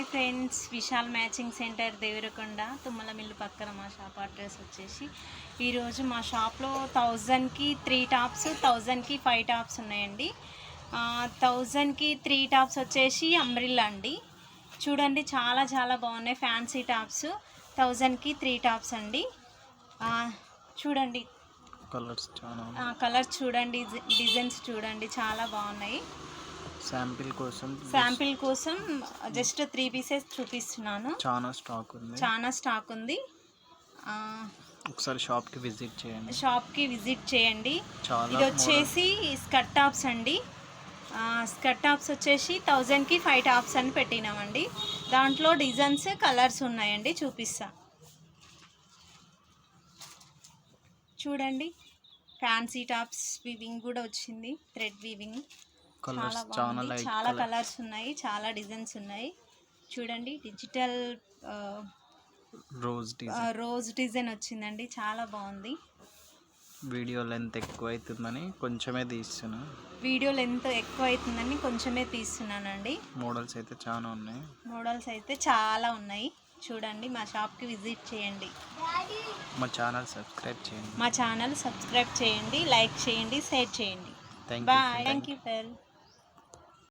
Hi friends, Vishal matching centre Devarakonda తుమ్మలమిల్లు పక్కన మా షాప్ అడ్రస్ వచ్చేసి ఈరోజు మా షాప్లో 1000కి 3 టాప్స్ 1000కి 5 టాప్స్ ఉన్నాయండి. 1000కి 3 టాప్స్ వచ్చేసి అంబ్రిల్లా అండి. చూడండి చాలా చాలా బాగున్నాయి ఫ్యాన్సీ టాప్స్. 1000కి 3 టాప్స్ అండి. చూడండి కలర్స్ చూడండి, డిజైన్స్ చూడండి, చాలా బాగున్నాయి. శాంపిల్ కోసం జస్ట్ 3 పీసెస్ చూపిస్తున్నాను. చాలా స్టాక్ ఉంది. ఒకసారి షాప్కి విజిట్ చేయండి. ఇది వచ్చేసి స్కర్ట్ టాప్స్ అండి. స్కర్ట్ టాప్స్ వచ్చేసి 1000కి 5 టాప్స్ అని పెట్టినామండి. దాంట్లో డిజైన్స్ కలర్స్ ఉన్నాయండి, చూపిస్తా చూడండి. ఫ్యాన్సీ టాప్స్ వీవింగ్ కూడా వచ్చింది, థ్రెడ్ వీవింగ్. చాలా కలర్స్ ఉన్నాయి, చాలా డిజైన్స్ ఉన్నాయి. చూడండి డిజిటల్ రోజ్ డిజైన్ వచ్చిందండి, చాలా బాగుంది. వీడియో లెంత్ ఎక్కువ అవుతుందని కొంచెమే తీస్తున్నానండి. మోడల్స్ అయితే చాలా ఉన్నాయి. చూడండి, మా షాప్కి విజిట్ చేయండి. మా ఛానల్ సబ్స్క్రైబ్ చేయండి, లైక్ చేయండి, షేర్ చేయండి. బాయ్. Thank you.